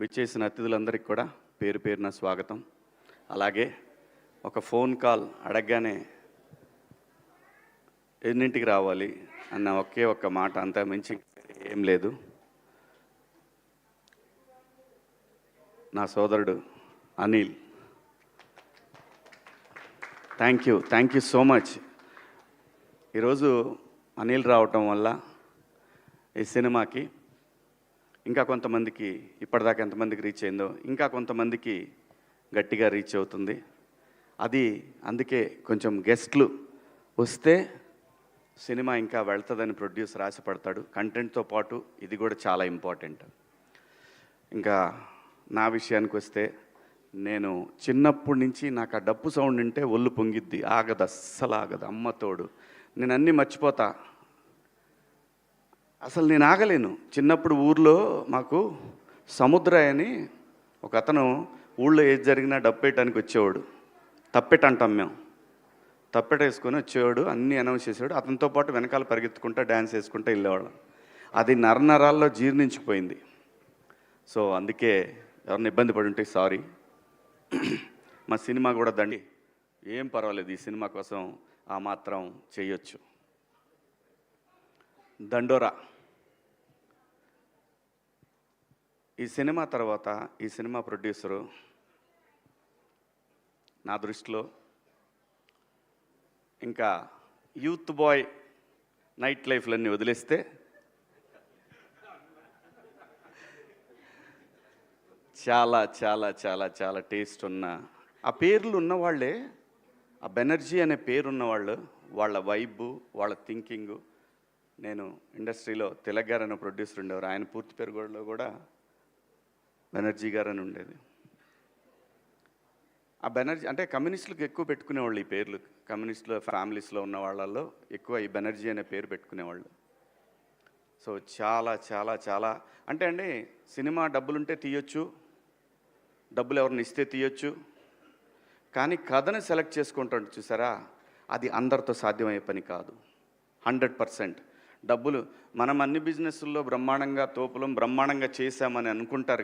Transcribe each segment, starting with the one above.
విచ్చేసిన అతిథులందరికీ కూడా పేరు పేరున స్వాగతం. అలాగే ఒక ఫోన్ కాల్ అడగగానే ఎన్నింటికి రావాలి అన్న ఒకే ఒక్క మాట, అంతా మించి ఏం లేదు. నా సోదరుడు Anil, thank you so much. ఈరోజు అనిల్ రావటం వల్ల ఈ సినిమాకి ఇంకా కొంతమందికి, ఇప్పటిదాకా ఎంతమందికి రీచ్ అయిందో ఇంకా కొంతమందికి గట్టిగా రీచ్ అవుతుంది. అది అందుకే కొంచెం గెస్ట్లు వస్తే సినిమా ఇంకా వెళ్తుందని ప్రొడ్యూసర్ ఆశపడతాడు. కంటెంట్తో పాటు ఇది కూడా చాలా ఇంపార్టెంట్. ఇంకా నా విషయానికి వస్తే, నేను చిన్నప్పటి నుంచి నాకు ఆ డప్పు సౌండ్ వింటే ఒళ్ళు పొంగిద్ది, ఆగదు, అస్సలు ఆగదు. అమ్మతోడు నేను అన్నీ మర్చిపోతా, అసలు నేను ఆగలేను. చిన్నప్పుడు ఊర్లో మాకు సముద్రయ్య అని ఒక అతను ఊళ్ళో ఏది జరిగినా డప్పేయటానికి వచ్చేవాడు. తప్పెట అంటాం మేము, తప్పెట వేసుకొని వచ్చేవాడు, అన్నీ అనౌన్స్ చేసేవాడు. అతనితో పాటు వెనకాల పరిగెత్తుకుంటా డ్యాన్స్ వేసుకుంటూ వెళ్ళేవాళ్ళం. అది నరనరాల్లో జీర్ణించిపోయింది. సో అందుకే ఎవరిని ఇబ్బంది పడి ఉంటే సారీ. మా సినిమా కూడా దండి, ఏం పర్వాలేదు, ఈ సినిమా కోసం ఆ మాత్రం చేయొచ్చు. దండోరా ఈ సినిమా తర్వాత ఈ సినిమా ప్రొడ్యూసరు నా దృష్టిలో ఇంకా యూత్ బాయ్ నైట్ లైఫ్లన్నీ వదిలేస్తే చాలా చాలా చాలా చాలా టేస్ట్ ఉన్న, ఆ పేర్లు ఉన్నవాళ్ళే, ఆ బెనర్జీ అనే పేరు ఉన్నవాళ్ళు, వాళ్ళ వైబు, వాళ్ళ థింకింగు. నేను ఇండస్ట్రీలో తిలక్ గారు అనే ప్రొడ్యూసర్ ఉండేవారు, ఆయన పూర్తి పేరు కూడా బెనర్జీ గారు అని ఉండేది. ఆ బెనర్జీ అంటే కమ్యూనిస్టులకు ఎక్కువ పెట్టుకునేవాళ్ళు ఈ పేర్లు. కమ్యూనిస్టుల ఫ్యామిలీస్లో ఉన్న వాళ్ళల్లో ఎక్కువ ఈ బెనర్జీ అనే పేరు పెట్టుకునేవాళ్ళు. సో చాలా చాలా చాలా అంటే అండి, సినిమా డబ్బులుంటే తీయొచ్చు, డబ్బులు ఎవరిని ఇస్తే తీయొచ్చు, కానీ కథను సెలెక్ట్ చేసుకుంటాడు చూసారా, అది అందరితో సాధ్యమయ్యే పని కాదు. 100%. డబ్బులు మనం అన్ని బిజినెస్ల్లో బ్రహ్మాండంగా తోపులం బ్రహ్మాండంగా చేశామని అనుకుంటారు,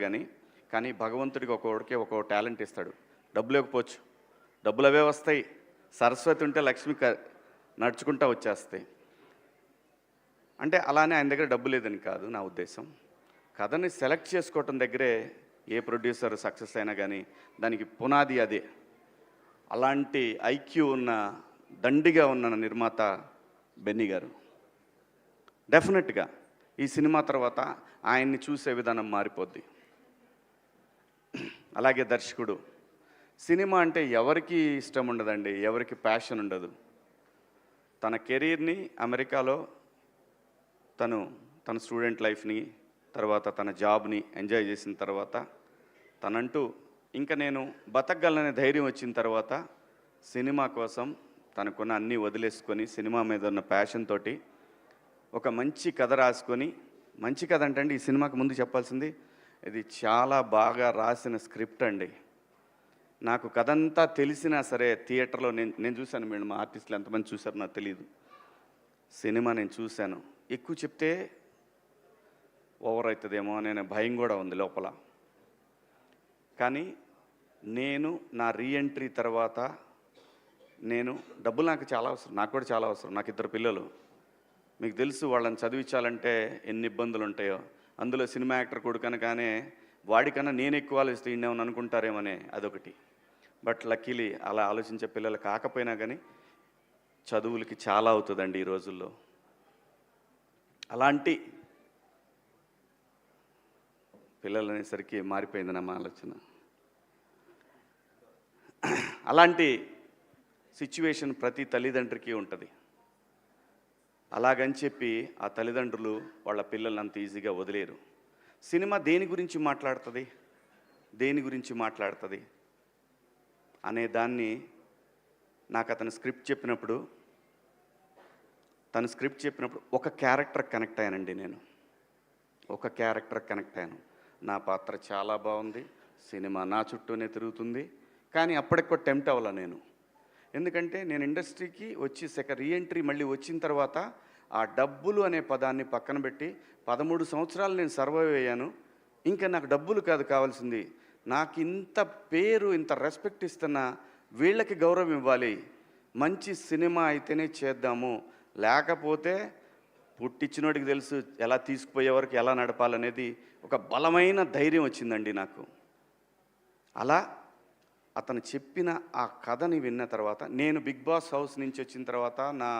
కానీ భగవంతుడికి ఒక్కొక్కడికి ఒక్కొక్క టాలెంట్ ఇస్తాడు. డబ్బులు ఇవ్వకపోవచ్చు, డబ్బులు అవే వస్తాయి. సరస్వతి ఉంటే లక్ష్మి నడుచుకుంటా వచ్చేస్తాయి. అంటే అలానే ఆయన దగ్గర డబ్బు లేదని కాదు నా ఉద్దేశం. కథని సెలెక్ట్ చేసుకోవటం దగ్గరే ఏ ప్రొడ్యూసర్ సక్సెస్ అయినా కానీ దానికి పునాది అదే. అలాంటి ఐక్యూ ఉన్న, దండిగా ఉన్న నిర్మాత బెన్నీ గారు. డెఫినెట్గా ఈ సినిమా తర్వాత ఆయన్ని చూసే విధానం మారిపోద్ది. అలాగే దర్శకుడు, సినిమా అంటే ఎవరికి ఇష్టం ఉండదండి, ఎవరికి ప్యాషన్ ఉండదు. తన కెరీర్ని అమెరికాలో తన స్టూడెంట్ లైఫ్ని, తర్వాత తన జాబ్ని ఎంజాయ్ చేసిన తర్వాత తనంటూ ఇంకా నేను బతకగలననే ధైర్యం వచ్చిన తర్వాత సినిమా కోసం తనకున్న అన్నీ వదిలేసుకొని సినిమా మీద ఉన్న ప్యాషన్ తోటి ఒక మంచి కథ రాసుకొని, మంచి కథ అంటే అండి, ఈ సినిమాకి ముందు చెప్పాల్సింది, ఇది చాలా బాగా రాసిన స్క్రిప్ట్ అండి. నాకు కథ అంతా తెలిసినా సరే థియేటర్లో నేను చూశాను. మేడం మా ఆర్టిస్టులు ఎంతమంది చూశారో నాకు తెలియదు. సినిమా నేను చూశాను. ఎక్కువ చెప్తే ఓవర్ అవుతుందేమో అనే భయం కూడా ఉంది లోపల. కానీ నేను నా రీఎంట్రీ తర్వాత డబ్బులు నాకు చాలా అవసరం, నాకు కూడా చాలా అవసరం. నాకు 2 పిల్లలు, మీకు తెలుసు, వాళ్ళని చదివించాలంటే ఎన్ని ఇబ్బందులు ఉంటాయో. అందులో సినిమా యాక్టర్ కొడుకనగానే వాడికన్నా నేను ఎక్కువ ఆలోచిస్తే ఇండేమని అనుకుంటారేమోనే, అదొకటి. బట్ లక్కీలీ అలా ఆలోచించే పిల్లలు కాకపోయినా కానీ చదువులకి చాలా అవుతుందండి ఈ రోజుల్లో. అలాంటి పిల్లలు అనేసరికి మారిపోయింది నా ఆలోచన. అలాంటి సిచ్యువేషన్ ప్రతి తల్లిదండ్రికి ఉంటుంది. అలాగని చెప్పి ఆ తల్లిదండ్రులు వాళ్ళ పిల్లల్ని అంత ఈజీగా వదిలేరు. సినిమా దేని గురించి మాట్లాడుతుంది అనే దాన్ని నాకు తను స్క్రిప్ట్ చెప్పినప్పుడు ఒక క్యారెక్టర్ కనెక్ట్ అయ్యానండి. నేను ఒక క్యారెక్టర్ కనెక్ట్ అయ్యాను. నా పాత్ర చాలా బాగుంది, సినిమా నా చుట్టూనే తిరుగుతుంది, కానీ అప్పటికి టెంప్ట్ అవ్వాల నేను. ఎందుకంటే నేను ఇండస్ట్రీకి వచ్చి రీఎంట్రీ మళ్ళీ వచ్చిన తర్వాత ఆ డబ్బులు అనే పదాన్ని పక్కన పెట్టి 13 సంవత్సరాలు నేను సర్వైవ్ అయ్యాను. ఇంకా నాకు డబ్బులు కాదు కావాల్సింది, నాకు ఇంత పేరు ఇంత రెస్పెక్ట్ ఇస్తున్నా వీళ్ళకి గౌరవం ఇవ్వాలి, మంచి సినిమా అయితేనే చేద్దాము, లేకపోతే పుట్టించినోడికి తెలుసు ఎలా తీసుకుపోయే వరకు ఎలా నడపాలనేది ఒక బలమైన ధైర్యం వచ్చిందండి నాకు. అలా అతను చెప్పిన ఆ కథని విన్న తర్వాత, నేను బిగ్ బాస్ హౌస్ నుంచి వచ్చిన తర్వాత, నా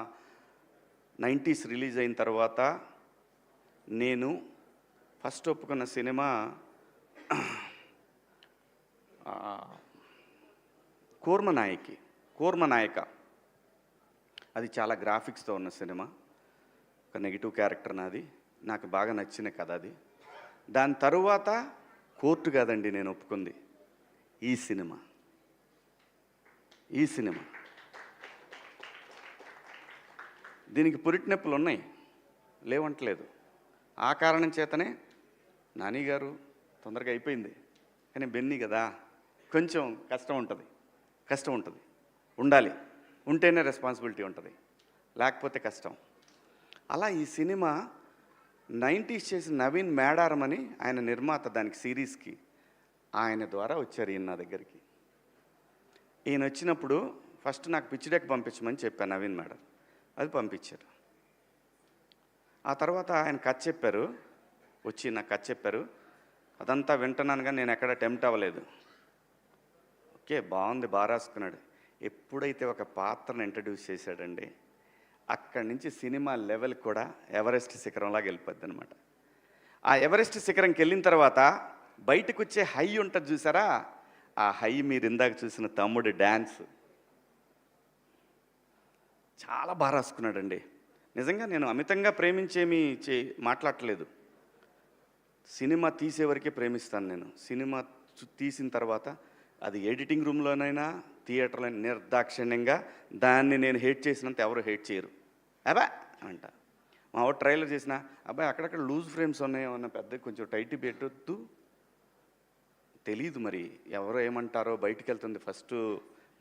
90s రిలీజ్ అయిన తర్వాత నేను ఫస్ట్ ఒప్పుకున్న సినిమా కూర్మనాయక. అది చాలా గ్రాఫిక్స్తో ఉన్న సినిమా, ఒక నెగిటివ్ క్యారెక్టర్ నాది, నాకు బాగా నచ్చిన కథ అది. దాని తరువాత కోర్టు కాదండి నేను ఒప్పుకుంది, ఈ సినిమా. దీనికి పురిటి నొప్పులు ఉన్నాయి, లేవంటలేదు. ఆ కారణం చేతనే నాని గారు తొందరగా అయిపోయింది, కానీ బెన్నీ కదా కొంచెం కష్టం ఉంటుంది, ఉండాలి, ఉంటేనే రెస్పాన్సిబిలిటీ ఉంటుంది, లేకపోతే కష్టం. అలా ఈ సినిమా 90s చేసిన నవీన్ మేడారం అని ఆయన నిర్మాత, దానికి సిరీస్కి ఆయన ద్వారా వచ్చారు ఈయన నా దగ్గరికి. ఈయన వచ్చినప్పుడు ఫస్ట్ నాకు పిచ్ డెక్ పంపించమని చెప్పాను నవీన్ మేడం, అది పంపించారు. ఆ తర్వాత ఆయన కథ చెప్పారు, వచ్చి నాకు కథ చెప్పారు. అదంతా వింటున్నాను కానీ నేను ఎక్కడ టెంప్ట్ అవ్వలేదు. ఓకే బాగుంది, బాగా రాసుకున్నాడు. ఎప్పుడైతే ఒక పాత్రను ఇంట్రడ్యూస్ చేశాడండి, అక్కడి నుంచి సినిమా లెవెల్ కూడా ఎవరెస్ట్ శిఖరంలాగా వెళ్ళిపోద్ది అనమాట. ఆ ఎవరెస్ట్ శిఖరంకి వెళ్ళిన తర్వాత బయటకు వచ్చే హై ఉంటుంది చూసారా, ఆ హై మీరు ఇందాక చూసిన తమ్ముడు డ్యాన్స్ చాలా బాగా రాసుకున్నాడండి. నిజంగా నేను అమితంగా ప్రేమించేమీ మాట్లాడట్లేదు, సినిమా తీసేవరకే ప్రేమిస్తాను నేను. సినిమా తీసిన తర్వాత అది ఎడిటింగ్ రూమ్లోనైనా థియేటర్లో నిర్దాక్షిణ్యంగా దాన్ని నేను హేట్ చేసినంత ఎవరు హేట్ చేయరు. అబ్బా అంట మా వాడు ట్రైలర్ చేసిన, అబ్బాయి అక్కడక్కడ లూజ్ ఫ్రేమ్స్ ఉన్నాయో అన్న, పెద్ద కొంచెం టైట్ పెట్టొద్దు, తెలీదు మరి ఎవరో ఏమంటారో, బయటికి వెళ్తుంది ఫస్ట్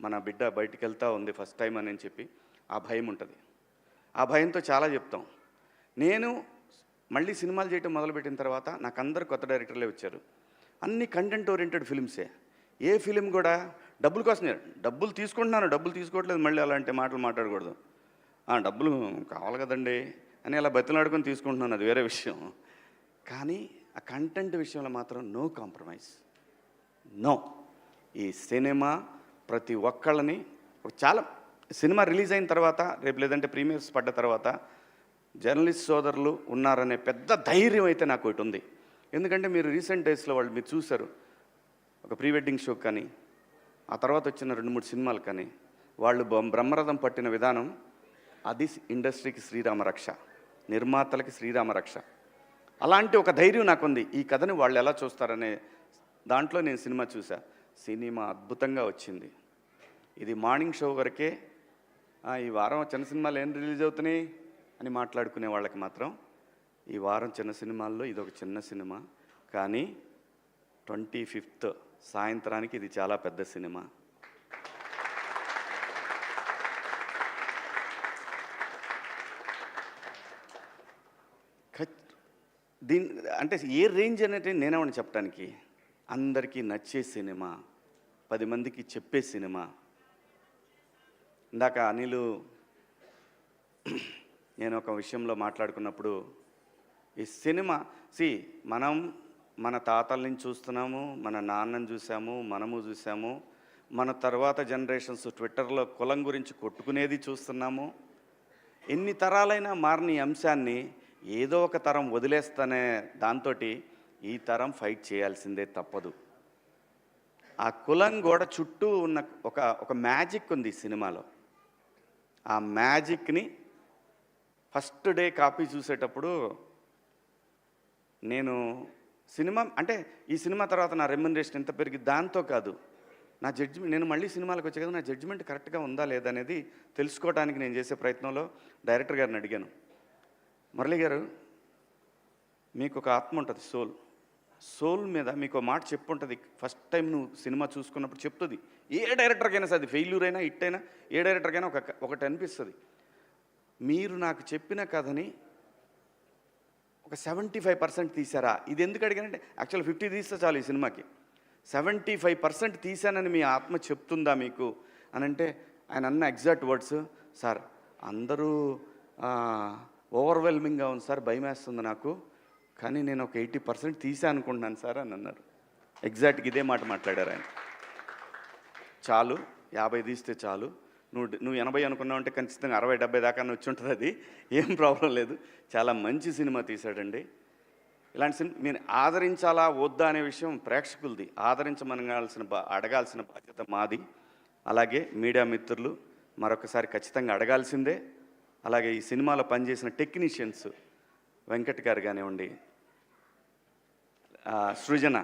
మన బిడ్డ బయటికి వెళ్తూ ఉంది ఫస్ట్ టైం అని చెప్పి ఆ భయం ఉంటుంది. ఆ భయంతో చాలా చెప్తాం. నేను మళ్ళీ సినిమాలు చేయటం మొదలుపెట్టిన తర్వాత నాకు అందరు కొత్త డైరెక్టర్లే వచ్చారు, అన్ని కంటెంట్ ఓరియంటెడ్ ఫిల్మ్సే. ఏ ఫిలిం కూడా డబ్బుల కోసమే, డబ్బులు తీసుకుంటున్నాను, డబ్బులు తీసుకోవట్లేదు, మళ్ళీ అలాంటి మాటలు మాట్లాడకూడదు. డబ్బులు కావాలి కదండి అని అలా బతిలాడుకొని తీసుకుంటున్నాను, అది వేరే విషయం. కానీ ఆ కంటెంట్ విషయంలో మాత్రం నో కాంప్రమైజ్, నో. ఈ సినిమా ప్రతి ఒక్కళ్ళని, చాలా సినిమా రిలీజ్ అయిన తర్వాత, రేపు లేదంటే ప్రీమియర్స్ పడ్డ తర్వాత జర్నలిస్ట్ సోదరులు ఉన్నారనే పెద్ద ధైర్యం అయితే నాకు ఒకటి ఉంది. ఎందుకంటే మీరు రీసెంట్ డేస్లో వాళ్ళు మీరు చూశారు, ఒక ప్రీ వెడ్డింగ్ షో కానీ ఆ తర్వాత వచ్చిన 2-3 సినిమాలు కానీ వాళ్ళు బ్రహ్మరథం పట్టిన విధానం, అది ఇండస్ట్రీకి శ్రీరామరక్ష, నిర్మాతలకి శ్రీరామరక్ష. అలాంటి ఒక ధైర్యం నాకుంది. ఈ కథని వాళ్ళు ఎలా చూస్తారనే దాంట్లో నేను సినిమా చూసా. సినిమా అద్భుతంగా వచ్చింది. ఇది మార్నింగ్ షో వరకే, ఈ వారం చిన్న సినిమాలు ఏం రిలీజ్ అవుతున్నాయి అని మాట్లాడుకునే వాళ్ళకి మాత్రం ఈ వారం చిన్న సినిమాల్లో ఇదొక చిన్న సినిమా. కానీ 25th సాయంత్రానికి ఇది చాలా పెద్ద సినిమా. అంటే ఏ రేంజ్ అనేది నేనేమని చెప్పడానికి, అందరికీ నచ్చే సినిమా, 10 మందికి చెప్పే సినిమా. ఇందాక అనిలు నేను ఒక విషయంలో మాట్లాడుకున్నప్పుడు, ఈ సినిమా మనం మన తాతల నుంచి చూస్తున్నాము, మన నాన్నని చూసాము, మనము చూసాము, మన తర్వాత జనరేషన్స్ ట్విట్టర్లో కులం గురించి కొట్టుకునేది చూస్తున్నాము. ఎన్ని తరాలైనా మారిన ఈ అంశాన్ని ఏదో ఒక తరం వదిలేస్తానే దాంతో ఈ తరం ఫైట్ చేయాల్సిందే తప్పదు. ఆ కులం గోడ చుట్టూ ఉన్న ఒక మ్యాజిక్ ఉంది ఈ సినిమాలో. ఆ మ్యాజిక్ని ఫస్ట్ డే కాపీ చూసేటప్పుడు నేను సినిమా అంటే ఈ సినిమా తర్వాత నా రెమ్యునరేషన్ ఎంత పెరిగి దాంతో కాదు, నా జడ్జిమెంట్, నేను మళ్ళీ సినిమాలకు వచ్చే కదా, నా జడ్జిమెంట్ కరెక్ట్గా ఉందా లేదా అనేది తెలుసుకోవడానికి నేను చేసే ప్రయత్నంలో డైరెక్టర్ గారిని అడిగాను, మురళి గారు మీకు ఒక ఆత్మ ఉంటుంది, సోల్ మీద మీకు మాట చెప్పుంటుంది. ఫస్ట్ టైం నువ్వు సినిమా చూసుకున్నప్పుడు చెప్తుంది. ఏ డైరెక్టర్కైనా సరే, అది ఫెయిల్యూర్ అయినా హిట్ అయినా ఏ డైరెక్టర్కైనా ఒకటి అనిపిస్తుంది. మీరు నాకు చెప్పిన కథని ఒక 75% తీశారా? ఇది ఎందుకు అడిగానంటే యాక్చువల్ 50 తీస్తే చాలు ఈ సినిమాకి. 75% తీశానని మీ ఆత్మ చెప్తుందా మీకు అని అంటే, ఆయన అన్న ఎగ్జాక్ట్ వర్డ్స్, సార్ అందరూ ఓవర్వెల్మింగ్గా ఉంది సార్, భయం వేస్తుంది నాకు, కానీ నేను ఒక 80% తీసా అనుకుంటున్నాను సార్ అని అన్నారు. ఎగ్జాక్ట్గా ఇదే మాట మాట్లాడారు ఆయన. చాలు 50 తీస్తే చాలు, నువ్వు 80 అనుకున్నావు అంటే ఖచ్చితంగా 60-70 దాకా వచ్చి ఉంటుంది, అది ఏం ప్రాబ్లం లేదు. చాలా మంచి సినిమా తీశాడండి. ఇలాంటి సినిమా మీరు ఆదరించాలా వద్దా అనే విషయం ప్రేక్షకులది. అడగాల్సిన బాధ్యత మాది. అలాగే మీడియా మిత్రులు మరొకసారి ఖచ్చితంగా అడగాల్సిందే. అలాగే ఈ సినిమాలో పనిచేసిన టెక్నీషియన్స్ వెంకట్ గారు కానివ్వండి, సృజన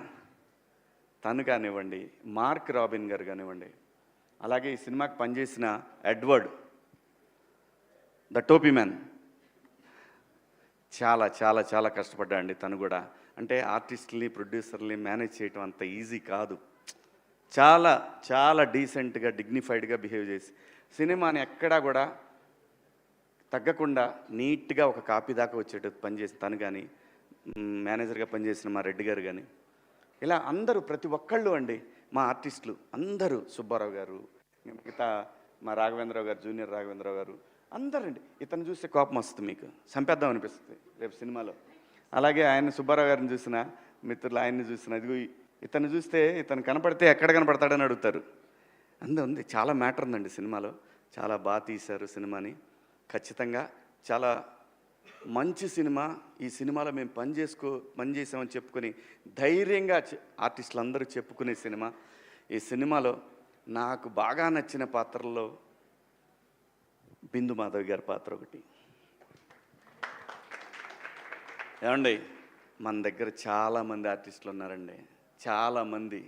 తను కానివ్వండి, మార్క్ రాబిన్ గారు కానివ్వండి, అలాగే ఈ సినిమాకి పనిచేసిన ఎడ్వర్డ్ ద టోపీ మ్యాన్ చాలా చాలా చాలా కష్టపడ్డాడండి తను కూడా. అంటే ఆర్టిస్టుల్ని ప్రొడ్యూసర్ని మేనేజ్ చేయటం అంత ఈజీ కాదు. చాలా చాలా డీసెంట్గా డిగ్నిఫైడ్గా బిహేవ్ చేసి సినిమాని ఎక్కడా కూడా తగ్గకుండా నీట్గా ఒక కాపీ దాకా వచ్చేటట్టు పనిచేసి తను కానీ, మేనేజర్గా పనిచేసిన మా రెడ్డి గారు కానీ, ఇలా అందరూ ప్రతి ఒక్కళ్ళు అండి మా ఆర్టిస్టులు అందరూ, సుబ్బారావు గారు, మిగతా మా రాఘవేంద్రరావు గారు, జూనియర్ రాఘవేంద్రరావు గారు, అందరండి. ఇతను చూస్తే కోపం వస్తుంది, మీకు చంపేద్దాం అనిపిస్తుంది రేపు సినిమాలో. అలాగే ఆయన సుబ్బారావు గారిని చూసిన మిత్రులు, ఆయన్ని చూసిన, ఇదిగో ఇతను చూస్తే ఇతను కనపడితే ఎక్కడ కనపడతాడని అడుగుతారు. ఉంది, చాలా మ్యాటర్ ఉందండి సినిమాలో. చాలా బాగా తీశారు సినిమాని. ఖచ్చితంగా చాలా మంచి సినిమా. ఈ సినిమాలో మేము పనిచేసామని చెప్పుకొని ధైర్యంగా ఆర్టిస్టులు అందరూ చెప్పుకునే సినిమా. ఈ సినిమాలో నాకు బాగా నచ్చిన పాత్రల్లో బిందు మాధవి గారి పాత్ర ఒకటి. ఏమండి, మన దగ్గర చాలామంది ఆర్టిస్టులు ఉన్నారండి, చాలామంది.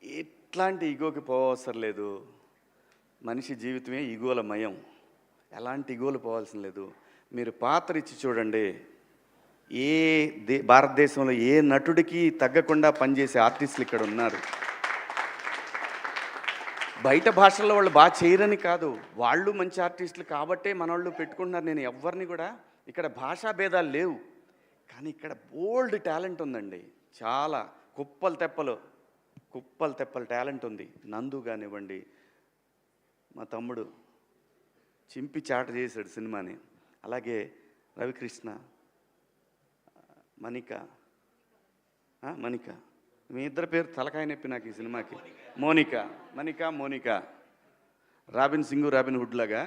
ఎట్లాంటి ఈగోకి పోవసరం లేదు. మనిషి జీవితమే ఈగోల మయం. ఎలాంటి ఈగోలు పోవాల్సిన లేదు. మీరు పాత్ర ఇచ్చి చూడండి, భారతదేశంలో ఏ నటుడికి తగ్గకుండా పనిచేసే ఆర్టిస్టులు ఇక్కడ ఉన్నారు. బయట భాషల్లో వాళ్ళు బాగా చేయరని కాదు, వాళ్ళు మంచి ఆర్టిస్టులు కాబట్టే మన వాళ్ళు పెట్టుకుంటున్నారు. నేను ఎవరిని కూడా, ఇక్కడ భాషా భేదాలు లేవు, కానీ ఇక్కడ బోల్డ్ టాలెంట్ ఉందండి. చాలా కుప్పలు తెప్పలు టాలెంట్ ఉంది. నందు కానివ్వండి, మా తమ్ముడు చింపి చాట చేశాడు సినిమాని. అలాగే రవికృష్ణ, మణిక, మీ ఇద్దరు పేరు తలకాయ నొప్పి నాకు ఈ సినిమాకి. Monica, Robin Singh, Robin Hood లాగా